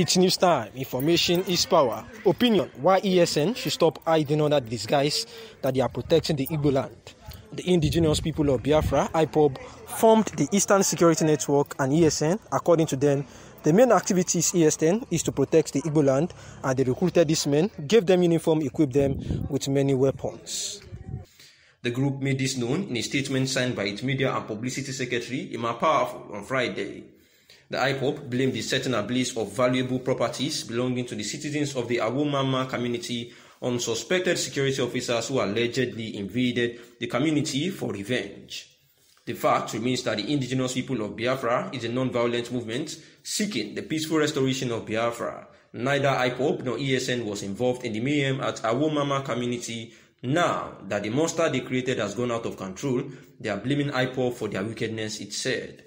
It's news time. Information is power. Opinion: why ESN should stop hiding under the disguise that they are protecting the Igbo land. The indigenous people of Biafra, IPOB, formed the Eastern Security Network and ESN. According to them, the main activities ESN is to protect the Igbo land, and they recruited these men, gave them uniform, equipped them with many weapons. The group made this known in a statement signed by its media and publicity secretary, Imam Powerful, on Friday. The IPOB blamed the certain ablaze of valuable properties belonging to the citizens of the Awomama community on suspected security officers who allegedly invaded the community for revenge. The fact remains that the indigenous people of Biafra is a non-violent movement seeking the peaceful restoration of Biafra. Neither IPOB nor ESN was involved in the mayhem at Awomama community. Now that the monster they created has gone out of control, they are blaming IPOB for their wickedness, it said.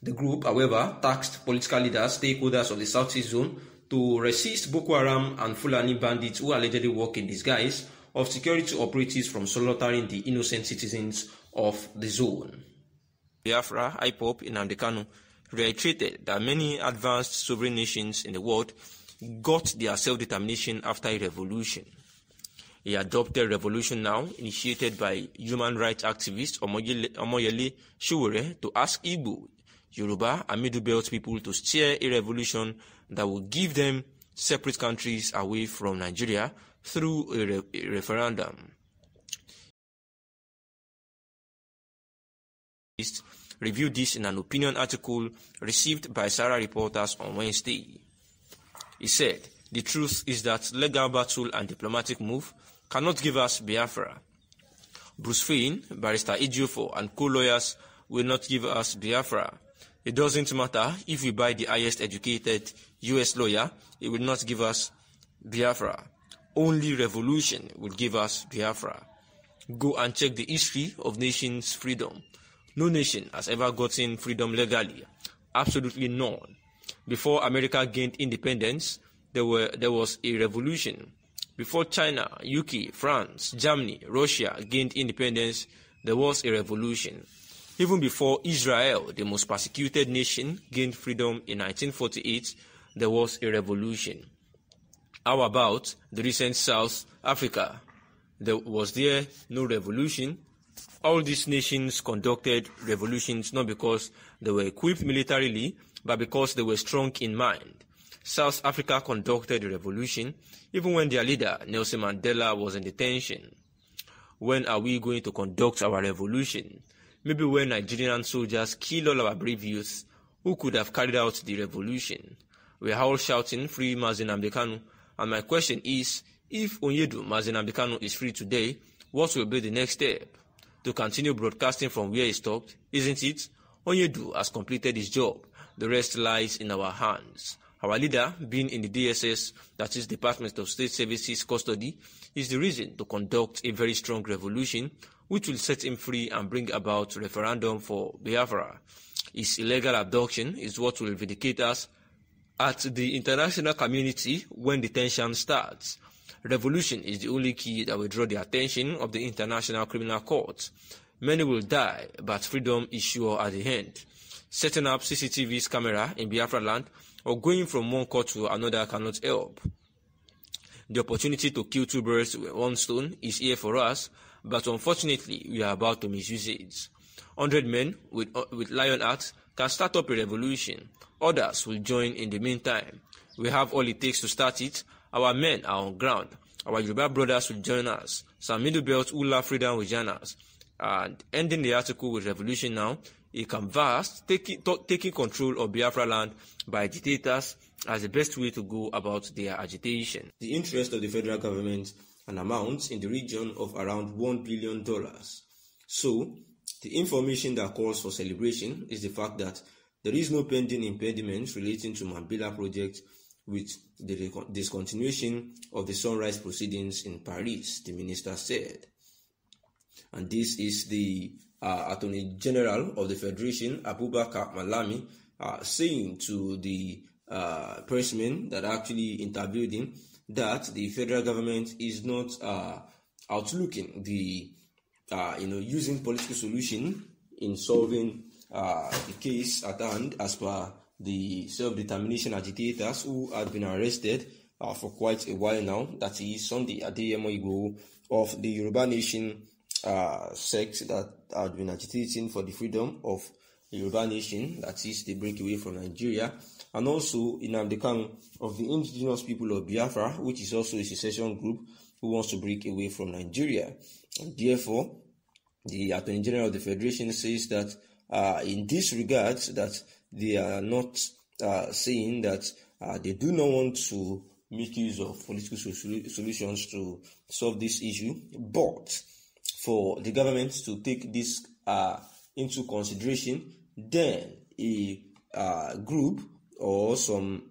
The group, however, tasked political leaders, stakeholders of the Southeast Zone to resist Boko Haram and Fulani bandits who allegedly work in disguise of security operatives from slaughtering the innocent citizens of the zone. Biafra, IPOB, Nnamdi Kanu reiterated that many advanced sovereign nations in the world got their self-determination after a revolution. A adopted revolution now, initiated by human rights activist Omoyele Sowore, to ask Igbo, Yoruba and Middle Belt people to steer a revolution that will give them separate countries away from Nigeria through a referendum. Reviewed this in an opinion article received by Sarah reporters on Wednesday. He said, "The truth is that legal battle and diplomatic move cannot give us Biafra. Bruce Fein, Barrister Ejiofor, and co-lawyers will not give us Biafra. It doesn't matter if we buy the highest educated US lawyer, it will not give us Biafra. Only revolution will give us Biafra. Go and check the history of nations' freedom. No nation has ever gotten freedom legally. Absolutely none. Before America gained independence, there was a revolution. Before China, UK, France, Germany, Russia gained independence, there was a revolution. Even before Israel, the most persecuted nation, gained freedom in 1948, there was a revolution. How about the recent South Africa? Was there no revolution? All these nations conducted revolutions not because they were equipped militarily, but because they were strong in mind. South Africa conducted a revolution even when their leader, Nelson Mandela, was in detention. When are we going to conduct our revolution? Maybe when Nigerian soldiers kill all our brave youths who could have carried out the revolution. We are all shouting, free Nnamdi Kanu. And my question is, if Onyedu Nnamdi Kanu is free today, what will be the next step? To continue broadcasting from where he stopped, isn't it? Onyedu has completed his job. The rest lies in our hands. Our leader, being in the DSS, that is Department of State Services custody, is the reason to conduct a very strong revolution which will set him free and bring about referendum for Biafra. His illegal abduction is what will vindicate us at the international community when the tension starts. Revolution is the only key that will draw the attention of the International Criminal Court. Many will die, but freedom is sure at the end. Setting up CCTV's camera in Biafra land or going from one court to another cannot help. The opportunity to kill two birds with one stone is here for us, but unfortunately, we are about to misuse it. 100 men with lion axe can start up a revolution. Others will join in the meantime. We have all it takes to start it. Our men are on ground. Our Yoruba brothers will join us. Some Middle Belt who love freedom will join us. And ending the article with revolution now, a canvas taking control of Biafra land by agitators as the best way to go about their agitation. The interest of the federal government an amount in the region of around $1 billion. So, the information that calls for celebration is the fact that there is no pending impediment relating to Mambila project with the discontinuation of the sunrise proceedings in Paris, the minister said. And this is the Attorney General of the Federation, Abubakar Malami, saying to the pressmen that actually interviewed him that the federal government is not outlooking the using political solution in solving the case at hand as per the self-determination agitators who had been arrested for quite a while now. That is Sunday Adeyemo Igboho of the Yoruba Nation sect that had been agitating for the freedom of the Yoruba Nation, that is the breakaway from Nigeria, and also Nnamdi Kanu of the indigenous people of Biafra, which is also a secession group who wants to break away from Nigeria. And therefore, the Attorney General of the Federation says that in this regard, that they are not saying that they do not want to make use of political solutions to solve this issue, but for the government to take this into consideration, then a group or some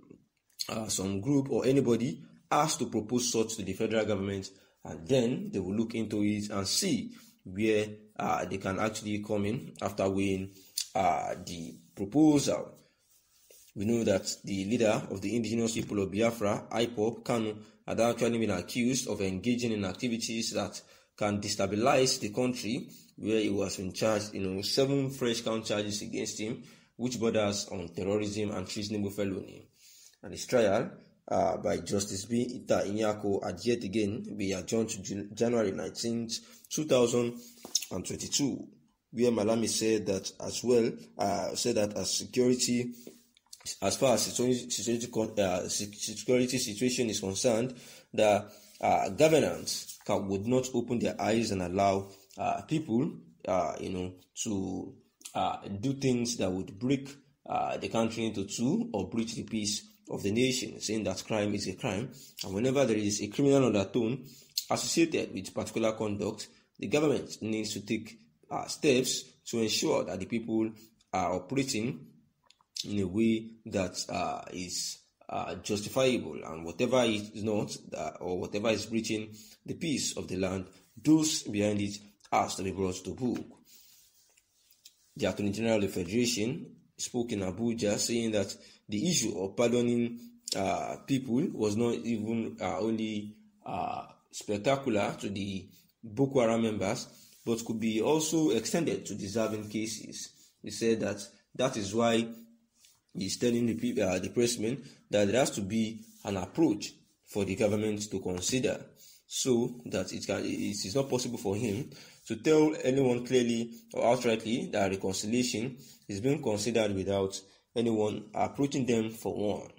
group or anybody has to propose such to the federal government, and then they will look into it and see where they can actually come in after weighing the proposal. We know that the leader of the indigenous people of Biafra, IPOB, Kanu, had actually been accused of engaging in activities that can destabilize the country, where he was in charge, 7 fresh count charges against him, which borders on terrorism and treasonable felony. And his trial by Justice B. Ita Inyako had yet again be adjourned to January 19th, 2022, where Malami said that as far as security situation is concerned, the governance would not open their eyes and allow people, to do things that would break the country into two or breach the peace of the nation, saying that crime is a crime, and whenever there is a criminal undertone associated with particular conduct, the government needs to take steps to ensure that the people are operating in a way that is justifiable, and whatever is not, or whatever is breaching the peace of the land, those behind it has to be brought to book. The Attorney General of the Federation spoke in Abuja, saying that the issue of pardoning people was not even only spectacular to the Boko Haram members, but could be also extended to deserving cases. He said that is why he's telling the pressmen that there has to be an approach for the government to consider, so that it is not possible for him to tell anyone clearly or outrightly that reconciliation is being considered without anyone approaching them for one.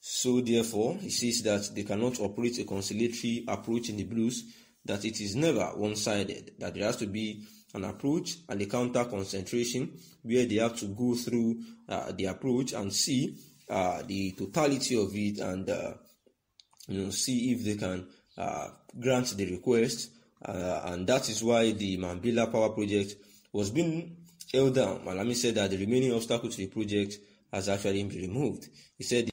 So therefore, he says that they cannot operate a conciliatory approach in the blues, that it is never one-sided, that there has to be an approach and a counter concentration where they have to go through the approach and see the totality of it, and see if they can grant the request, and that is why the Mambila Power Project was being held down. Malami said that the remaining obstacle to the project has actually been removed. He said